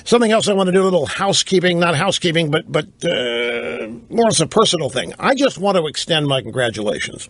Something else I want to do, a little housekeeping, not housekeeping, but more as a personal thing. I just want to extend my congratulations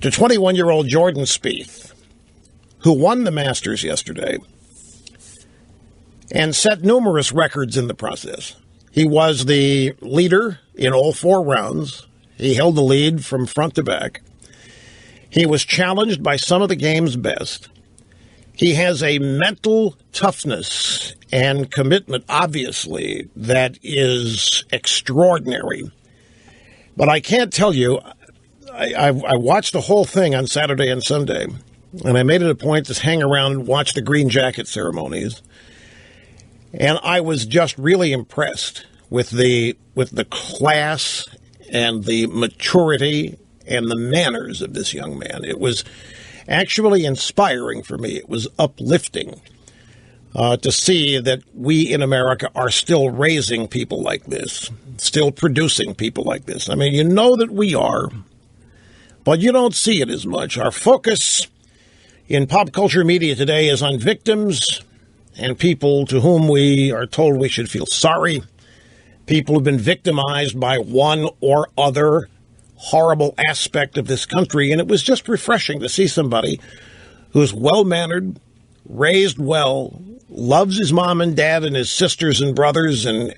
to 21-year-old Jordan Spieth, who won the Masters yesterday and set numerous records in the process. He was the leader in all 4 rounds. He held the lead from front to back. He was challenged by some of the game's best. He has a mental toughness and commitment, obviously, that is extraordinary. But I can't tell you, I watched the whole thing on Saturday and Sunday, and I made it a point to hang around and watch the green jacket ceremonies. And I was just really impressed with the class and the maturity and the manners of this young man. It was actually inspiring for me. It was uplifting to see that we in America are still raising people like this, still producing people like this. I mean, you know that we are, but you don't see it as much. Our focus in pop culture media today is on victims and people to whom we are told we should feel sorry, people who've been victimized by one or other horrible aspect of this country. And it was just refreshing to see somebody who's well-mannered, raised well, loves his mom and dad and his sisters and brothers, and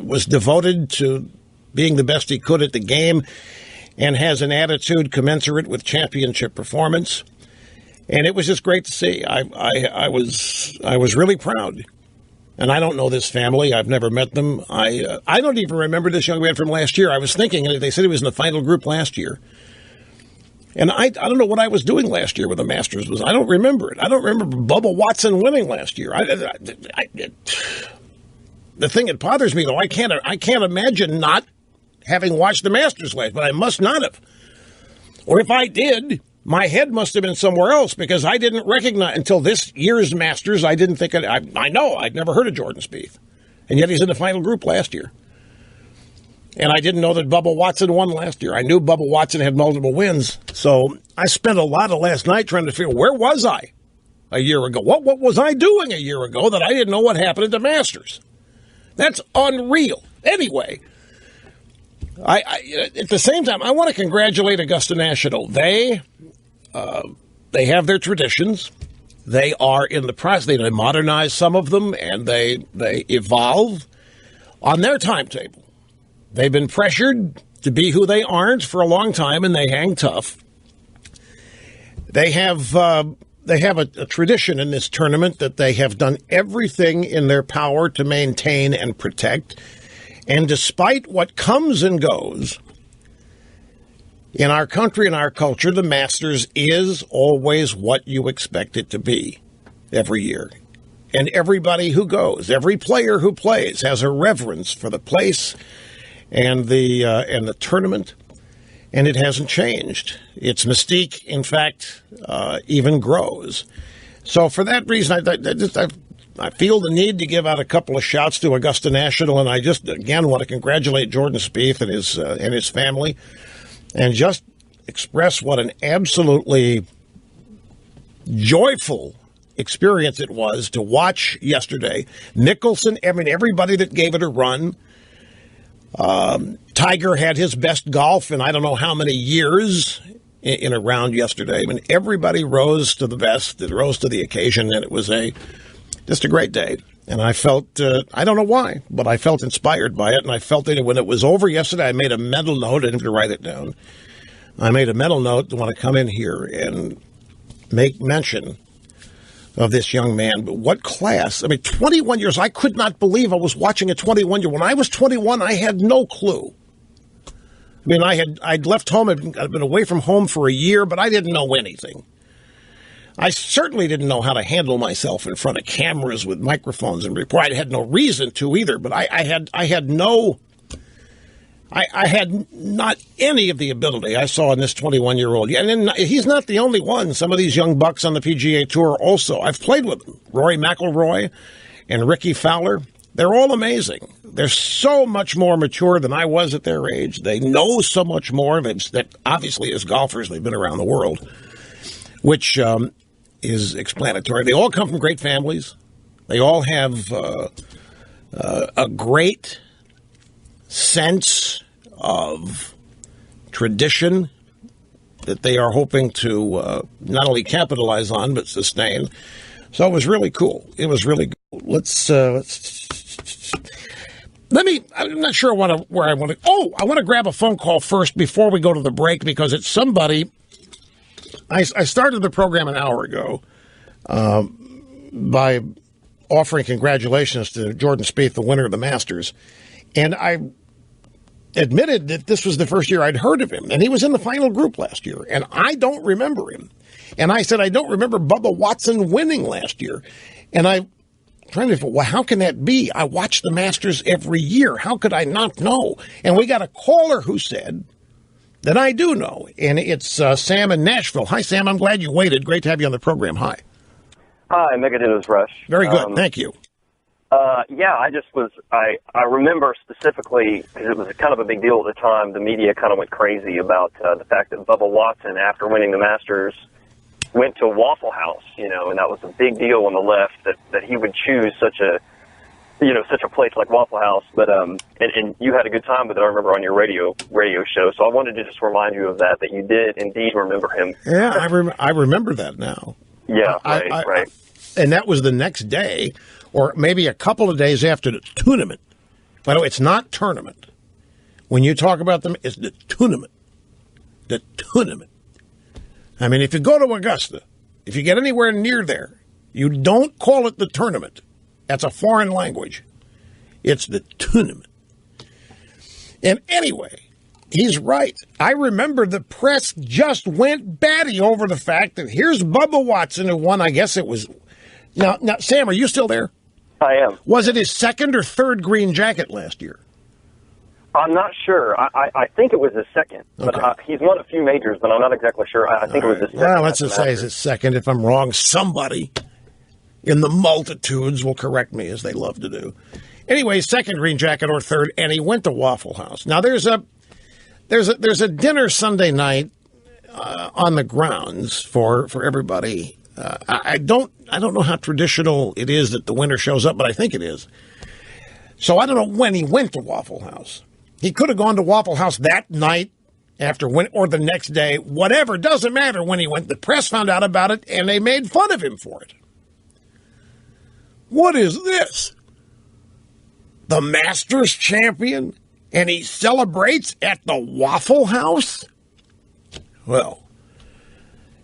was devoted to being the best he could at the game, and has an attitude commensurate with championship performance. And it was just great to see. I was really proud. And I don't know this family. I've never met them. I don't even remember this young man from last year. I was thinking, they said he was in the final group last year. And I don't know what I was doing last year with the Masters. I don't remember it. I don't remember Bubba Watson winning last year. The thing that bothers me, though, I can't imagine not having watched the Masters last, but I must not have. Or if I did, my head must have been somewhere else, because I didn't recognize, until this year's Masters, I didn't think, I know, I'd never heard of Jordan Spieth. And yet he's in the final group last year. And I didn't know that Bubba Watson won last year. I knew Bubba Watson had multiple wins. So I spent a lot of last night trying to figure, where was I a year ago? What was I doing a year ago that I didn't know what happened at the Masters? That's unreal. Anyway, I at the same time, I want to congratulate Augusta National. They have their traditions. They are in the process. They modernize some of them, and they evolve on their timetable. They've been pressured to be who they aren't for a long time, and they hang tough. They have a tradition in this tournament that they have done everything in their power to maintain and protect. And despite what comes and goes in our country and our culture, the Masters is always what you expect it to be every year. And everybody who goes, every player who plays, has a reverence for the place and the tournament, and it hasn't changed. Its mystique, in fact, even grows. So for that reason, I feel the need to give out a couple of shouts to Augusta National, and I just, again, want to congratulate Jordan Spieth and his family, and just express what an absolutely joyful experience it was to watch yesterday. Nicholson, everybody that gave it a run. Tiger had his best golf in I don't know how many years in a round yesterday. I mean, everybody rose to the best, it rose to the occasion, and it was just a great day. And I felt, I don't know why, but I felt inspired by it, and I felt that when it was over yesterday, I made a mental note. I didn't have to write it down. I made a mental note to want to come in here and make mention of this young man. But what class? I mean, 21 years. I could not believe I was watching a 21-year. When I was 21, I had no clue. I mean, I'd left home. I'd been away from home for a year, but I didn't know anything. I certainly didn't know how to handle myself in front of cameras with microphones and report. I had no reason to either, but I had not any of the ability I saw in this 21-year-old. And then he's not the only one. Some of these young bucks on the PGA Tour also. I've played with them. Rory McIlroy and Ricky Fowler. They're all amazing. They're so much more mature than I was at their age. They know so much more. That obviously, as golfers, they've been around the world, which is explanatory. They all come from great families. They all have a great sense of tradition that they are hoping to not only capitalize on but sustain. So it was really cool. It was really cool. I'm not sure where I want to. Oh, I want to grab a phone call first before we go to the break because it's somebody. I started the program an hour ago by offering congratulations to Jordan Spieth, the winner of the Masters, and I admitted that this was the first year I'd heard of him, and he was in the final group last year, and I don't remember him. And I said, I don't remember Bubba Watson winning last year. And I'm trying to think, well, how can that be? I watch the Masters every year. How could I not know? And we got a caller who said that I do know, and it's Sam in Nashville. Hi, Sam. I'm glad you waited. Great to have you on the program. Hi. Hi, Megadino's Rush. Very good. Thank you. Yeah, I remember specifically, because it was kind of a big deal at the time, the media kind of went crazy about the fact that Bubba Watson, after winning the Masters, went to Waffle House, and that was a big deal on the left that he would choose such a place like Waffle House. But and you had a good time with it, I remember, on your radio show. So I wanted to just remind you of that you did indeed remember him. Yeah, I remember that now. Yeah, right. And that was the next day, or maybe a couple of days after the tournament. By the way, it's not tournament. When you talk about them, it's the tournament. The tournament. I mean, if you go to Augusta, if you get anywhere near there, you don't call it the tournament. That's a foreign language. It's the tournament. And anyway, he's right. I remember the press just went batty over the fact that here's Bubba Watson who won, I guess it was... Now, Sam, are you still there? I am. Was it his second or third green jacket last year? I'm not sure. I think it was his second. Okay. But he's won a few majors, but I'm not exactly sure. I think it was his second. Well, let's just say it's his second. If I'm wrong, somebody in the multitudes will correct me, as they love to do. Anyway, second green jacket or third, and he went to Waffle House. Now, there's a dinner Sunday night on the grounds for everybody. I don't know how traditional it is that the winner shows up, but I think it is. So I don't know when he went to Waffle House. He could have gone to Waffle House that night or the next day, whatever. Doesn't matter when he went. The press found out about it, and they made fun of him for it. What is this? The Masters champion, and he celebrates at the Waffle House? Well,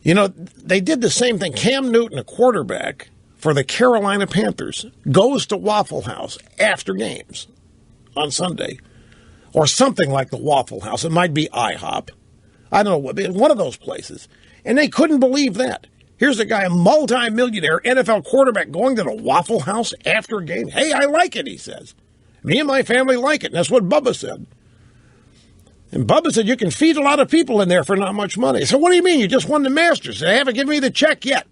they did the same thing. Cam Newton, a quarterback for the Carolina Panthers, goes to Waffle House after games on Sunday, or something like the Waffle House. It might be IHOP. I don't know, one of those places. And they couldn't believe that. Here's a guy, a multi-millionaire NFL quarterback, going to the Waffle House after a game. Hey, I like it, he says. Me and my family like it. And that's what Bubba said. And Bubba said, you can feed a lot of people in there for not much money. So what do you mean? You just won the Masters. They haven't given me the check yet.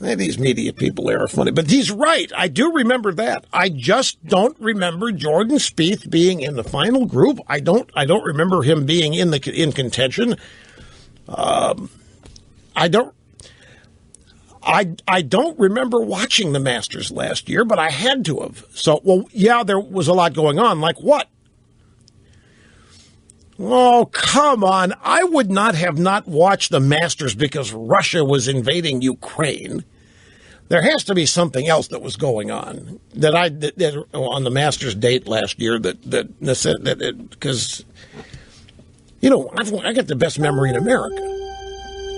Hey, these media people there are funny. But he's right. I do remember that. I just don't remember Jordan Spieth being in the final group. I don't remember him being in contention. I don't remember watching the Masters last year, but I had to have. So, well, yeah, there was a lot going on. Like what? Oh, come on. I would not have not watched the Masters because Russia was invading Ukraine. There has to be something else that was going on that on the Masters date last year because, I got the best memory in America.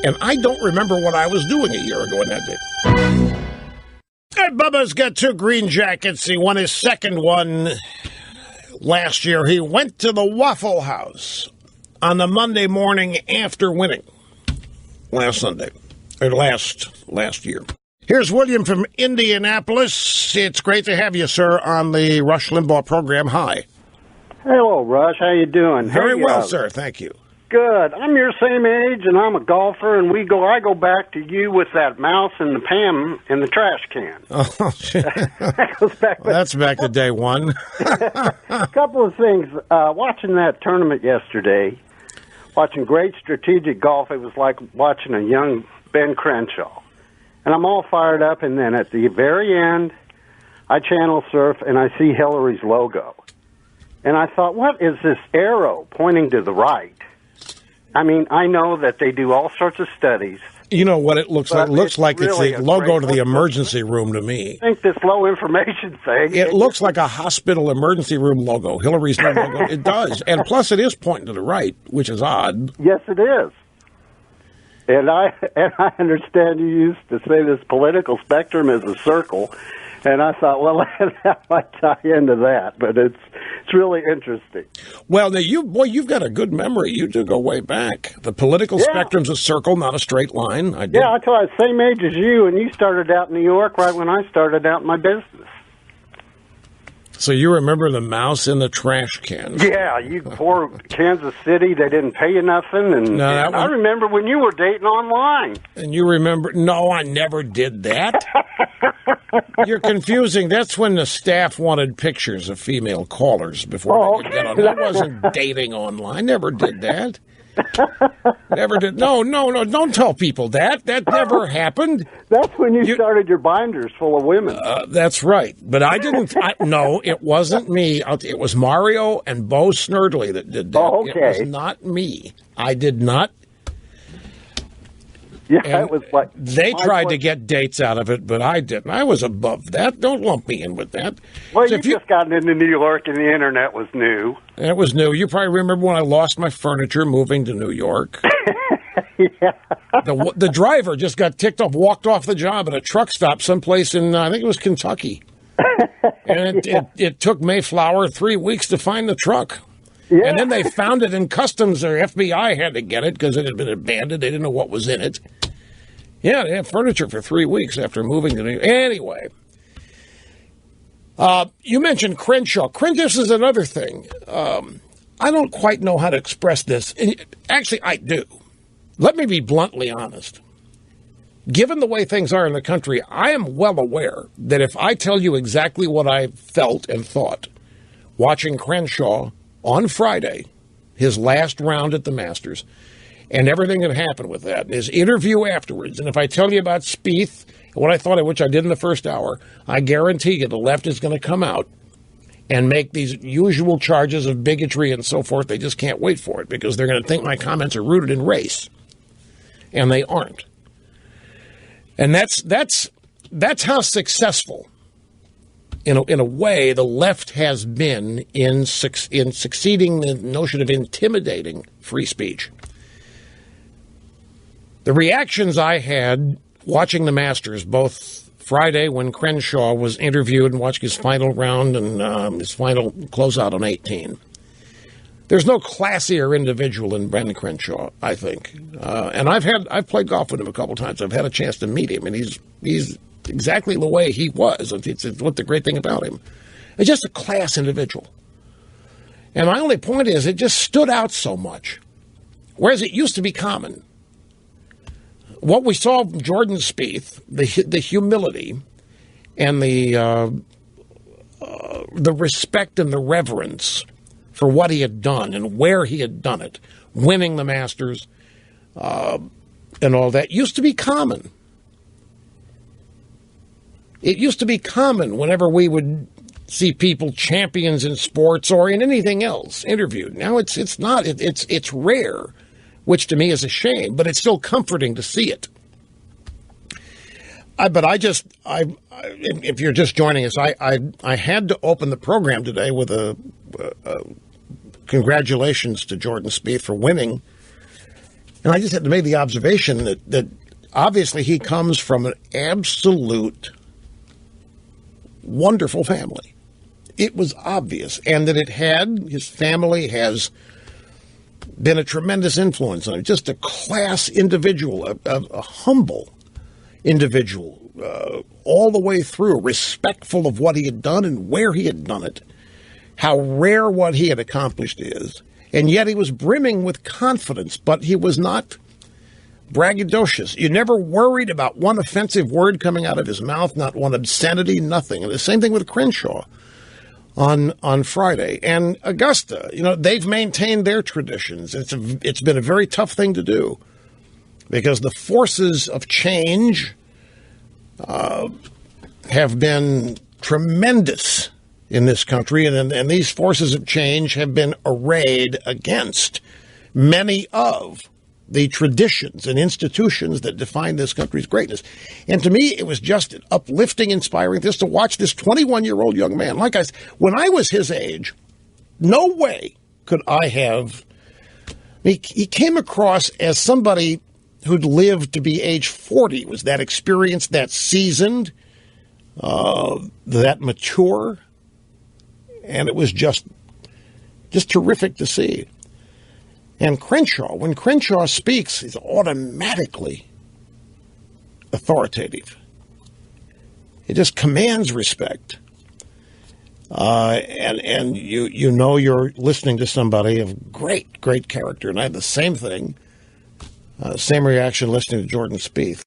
And I don't remember what I was doing a year ago on that day. And Bubba's got 2 green jackets. He won his second one last year. He went to the Waffle House on the Monday morning after winning last year. Here's William from Indianapolis. It's great to have you, sir, on the Rush Limbaugh program. Hi. Hello, Rush. How you doing? Very well, sir. Thank you. Good. I'm your same age, and I'm a golfer, and I go back to you with that mouse and the Pam in the trash can. Oh, shit. That goes back. That's back to day one. A couple of things. Watching that tournament yesterday, watching great strategic golf, it was like watching a young Ben Crenshaw. and I'm all fired up, and then at the very end, I channel surf, and I see Hillary's logo. And I thought, what is this arrow pointing to the right? I mean, I know that they do all sorts of studies. You know what it looks like? It looks like really it's the logo to the emergency room to me. I think this low information thing. It looks like a hospital emergency room logo. Hillary's new logo. It does. And plus it is pointing to the right, which is odd. Yes, it is. And I understand you used to say this political spectrum is a circle. And I thought, well, that might tie into that, but it's really interesting. Well, now you've got a good memory. You do go way back. The political spectrum's a circle, not a straight line. I thought I was the same age as you, and you started out in New York right when I started out in my business. So you remember the mouse in the trash can? Yeah, you poor Kansas City, they didn't pay you nothing. And I remember when you were dating online. And you remember, no, I never did that. You're confusing. That's when the staff wanted pictures of female callers before they could get on. I wasn't dating online. Never did that. Never did. No. Don't tell people that. That never happened. That's when you started your binders full of women. That's right. But I didn't. No, it wasn't me. It was Mario and Bo Snerdley that did that. Oh, okay. It was not me. I did not. Yeah, it was what they tried to get dates out of it, but I didn't. I was above that. Don't lump me in with that. Well, so you just gotten into New York, and the internet was new. It was new. You probably remember when I lost my furniture moving to New York. Yeah. The driver just got ticked off, walked off the job at a truck stop someplace in, I think it was Kentucky. And it took Mayflower 3 weeks to find the truck. Yeah. And then they found it in customs, or FBI had to get it because it had been abandoned. They didn't know what was in it. Yeah, they had furniture for 3 weeks after moving to New York. Anyway, you mentioned Crenshaw. This is another thing. I don't quite know how to express this. Actually, I do. Let me be bluntly honest. Given the way things are in the country, I am well aware that if I tell you exactly what I felt and thought watching Crenshaw on Friday, his last round at the Masters, and everything that happened with that, his interview afterwards, and if I tell you about Spieth, what I thought of, which I did in the first hour, I guarantee you the left is going to come out and make these usual charges of bigotry and so forth. They just can't wait for it because they're going to think my comments are rooted in race, and they aren't. And that's how successful, in a way, the left has been in succeeding the notion of intimidating free speech. The reactions I had watching the Masters, both Friday when Crenshaw was interviewed and watching his final round and his final closeout on 18. There's no classier individual than Brendan Crenshaw, I think. And I've played golf with him a couple times. I've had a chance to meet him, and he's exactly the way he was. It's what the great thing about him. It's just a class individual. And my only point is it just stood out so much, whereas it used to be common. What we saw from Jordan Spieth, the humility and the respect and the reverence for what he had done and where he had done it, winning the Masters and all that, used to be common. It used to be common whenever we would see people, champions in sports or in anything else, interviewed. Now it's not. It's rare, which to me is a shame, but it's still comforting to see it. If you're just joining us, I had to open the program today with a congratulations to Jordan Spieth for winning, and I just had to make the observation that obviously he comes from an absolute wonderful family. It was obvious, and that his family has been a tremendous influence on him. Just a class individual, a humble individual, all the way through, respectful of what he had done and where he had done it, how rare what he had accomplished is, and yet he was brimming with confidence, but he was not braggadocious. You never worried about one offensive word coming out of his mouth, not one obscenity, nothing. And the same thing with Crenshaw on Friday. And Augusta, they've maintained their traditions. It's been a very tough thing to do because the forces of change have been tremendous in this country, and these forces of change have been arrayed against many of the traditions and institutions that define this country's greatness. And to me, it was just uplifting, inspiring just to watch this 21-year-old young man. Like I said, when I was his age, no way could I have... He came across as somebody who'd lived to be age 40, was that experienced, that seasoned, that mature, and it was just terrific to see. And Crenshaw, when Crenshaw speaks, he's automatically authoritative. He just commands respect. And you know you're listening to somebody of great character. And I had the same thing, same reaction listening to Jordan Spieth.